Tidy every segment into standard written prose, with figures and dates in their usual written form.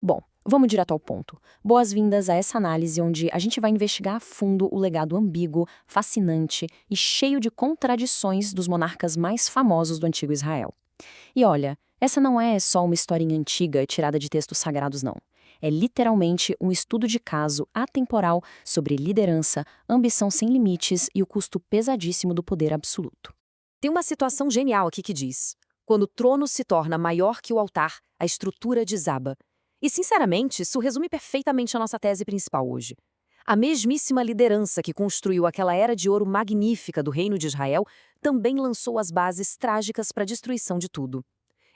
Bom, vamos direto ao ponto. Boas-vindas a essa análise onde a gente vai investigar a fundo o legado ambíguo, fascinante e cheio de contradições dos monarcas mais famosos do antigo Israel. E olha, essa não é só uma historinha antiga tirada de textos sagrados, não. É literalmente um estudo de caso atemporal sobre liderança, ambição sem limites e o custo pesadíssimo do poder absoluto. Tem uma situação genial aqui que diz: quando o trono se torna maior que o altar, a estrutura desaba. E, sinceramente, isso resume perfeitamente a nossa tese principal hoje. A mesmíssima liderança que construiu aquela era de ouro magnífica do Reino de Israel também lançou as bases trágicas para a destruição de tudo.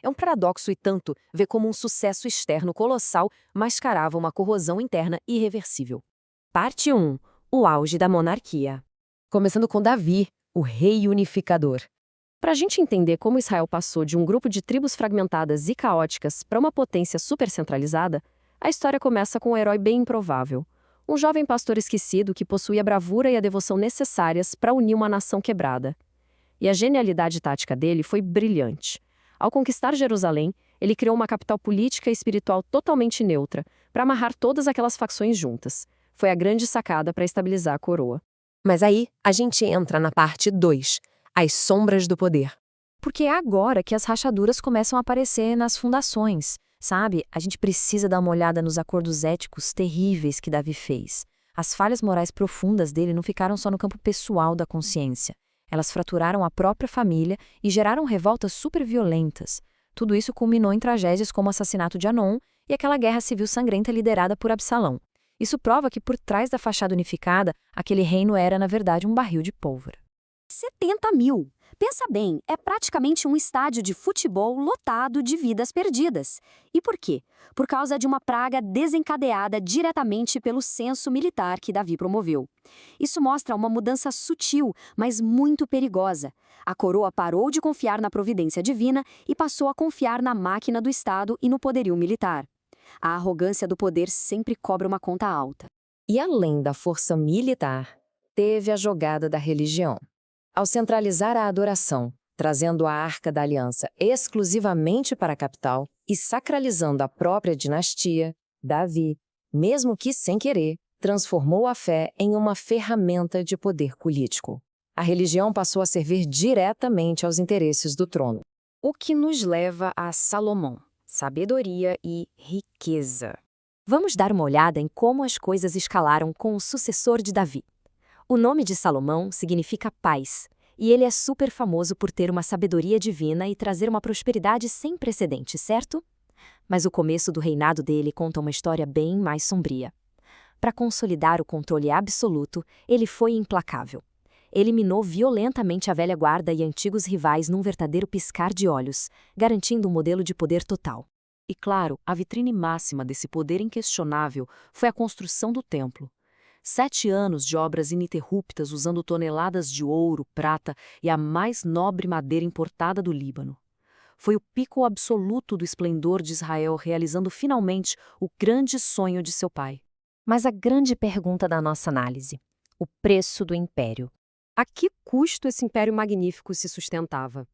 É um paradoxo e tanto ver como um sucesso externo colossal mascarava uma corrosão interna irreversível. Parte 1. O auge da monarquia. Começando com Davi, o rei unificador. Para a gente entender como Israel passou de um grupo de tribos fragmentadas e caóticas para uma potência supercentralizada, a história começa com um herói bem improvável. Um jovem pastor esquecido que possuía a bravura e a devoção necessárias para unir uma nação quebrada. E a genialidade tática dele foi brilhante. Ao conquistar Jerusalém, ele criou uma capital política e espiritual totalmente neutra, para amarrar todas aquelas facções juntas. Foi a grande sacada para estabilizar a coroa. Mas aí a gente entra na parte 2, as sombras do poder. Porque é agora que as rachaduras começam a aparecer nas fundações, sabe? A gente precisa dar uma olhada nos acordos éticos terríveis que Davi fez. As falhas morais profundas dele não ficaram só no campo pessoal da consciência. Elas fraturaram a própria família e geraram revoltas superviolentas. Tudo isso culminou em tragédias como o assassinato de Anon e aquela guerra civil sangrenta liderada por Absalão. Isso prova que por trás da fachada unificada, aquele reino era, na verdade, um barril de pólvora. 70 mil! Pensa bem, é praticamente um estádio de futebol lotado de vidas perdidas. E por quê? Por causa de uma praga desencadeada diretamente pelo censo militar que Davi promoveu. Isso mostra uma mudança sutil, mas muito perigosa. A coroa parou de confiar na providência divina e passou a confiar na máquina do Estado e no poderio militar. A arrogância do poder sempre cobra uma conta alta. E além da força militar, teve a jogada da religião. Ao centralizar a adoração, trazendo a Arca da Aliança exclusivamente para a capital e sacralizando a própria dinastia, Davi, mesmo que sem querer, transformou a fé em uma ferramenta de poder político. A religião passou a servir diretamente aos interesses do trono. O que nos leva a Salomão: sabedoria e riqueza. Vamos dar uma olhada em como as coisas escalaram com o sucessor de Davi. O nome de Salomão significa paz, e ele é super famoso por ter uma sabedoria divina e trazer uma prosperidade sem precedentes, certo? Mas o começo do reinado dele conta uma história bem mais sombria. Para consolidar o controle absoluto, ele foi implacável. Eliminou violentamente a velha guarda e antigos rivais num verdadeiro piscar de olhos, garantindo um modelo de poder total. E claro, a vitrine máxima desse poder inquestionável foi a construção do templo. 7 anos de obras ininterruptas usando toneladas de ouro, prata e a mais nobre madeira importada do Líbano. Foi o pico absoluto do esplendor de Israel realizando finalmente o grande sonho de seu pai. Mas a grande pergunta da nossa análise: o preço do império. A que custo esse império magnífico se sustentava?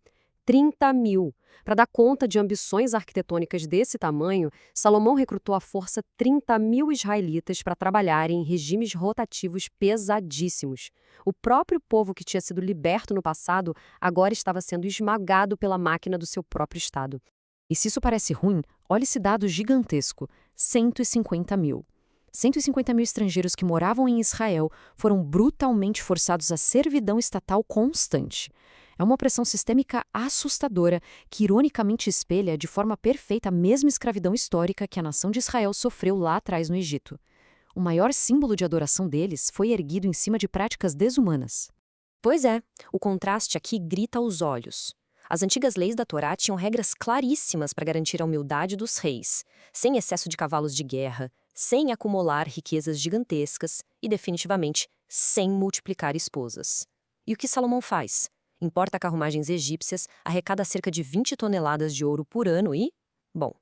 30 mil. Para dar conta de ambições arquitetônicas desse tamanho, Salomão recrutou à força 30 mil israelitas para trabalharem em regimes rotativos pesadíssimos. O próprio povo que tinha sido liberto no passado agora estava sendo esmagado pela máquina do seu próprio Estado. E se isso parece ruim, olha esse dado gigantesco: 150 mil. 150 mil estrangeiros que moravam em Israel foram brutalmente forçados à servidão estatal constante. É uma opressão sistêmica assustadora que ironicamente espelha de forma perfeita a mesma escravidão histórica que a nação de Israel sofreu lá atrás no Egito. O maior símbolo de adoração deles foi erguido em cima de práticas desumanas. Pois é, o contraste aqui grita aos olhos. As antigas leis da Torá tinham regras claríssimas para garantir a humildade dos reis, sem excesso de cavalos de guerra, sem acumular riquezas gigantescas e, definitivamente, sem multiplicar esposas. E o que Salomão faz? Importa carruagens egípcias, arrecada cerca de 20 toneladas de ouro por ano e, bom,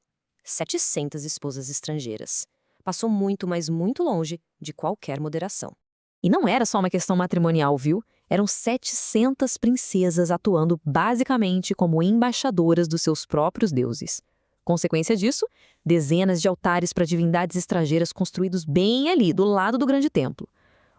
700 esposas estrangeiras. Passou muito, mas muito longe de qualquer moderação. E não era só uma questão matrimonial, viu? Eram 700 princesas atuando basicamente como embaixadoras dos seus próprios deuses. Consequência disso, dezenas de altares para divindades estrangeiras construídos bem ali, do lado do grande templo.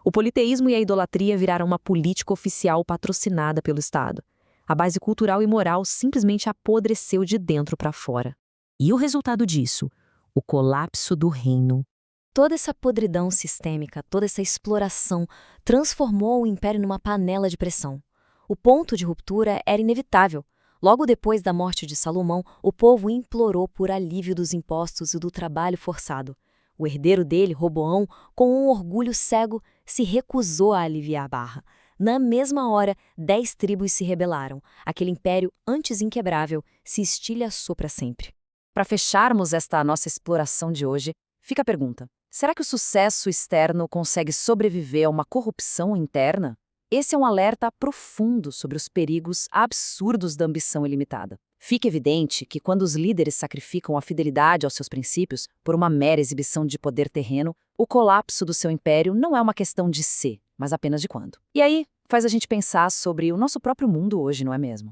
O politeísmo e a idolatria viraram uma política oficial patrocinada pelo Estado. A base cultural e moral simplesmente apodreceu de dentro para fora. E o resultado disso? O colapso do reino. Toda essa podridão sistêmica, toda essa exploração, transformou o império numa panela de pressão. O ponto de ruptura era inevitável. Logo depois da morte de Salomão, o povo implorou por alívio dos impostos e do trabalho forçado. O herdeiro dele, Roboão, com um orgulho cego, se recusou a aliviar a barra. Na mesma hora, 10 tribos se rebelaram. Aquele império, antes inquebrável, se estilhaçou para sempre. Para fecharmos esta nossa exploração de hoje, fica a pergunta: será que o sucesso externo consegue sobreviver a uma corrupção interna? Esse é um alerta profundo sobre os perigos absurdos da ambição ilimitada. Fica evidente que quando os líderes sacrificam a fidelidade aos seus princípios por uma mera exibição de poder terreno, o colapso do seu império não é uma questão de se, mas apenas de quando. E aí, faz a gente pensar sobre o nosso próprio mundo hoje, não é mesmo?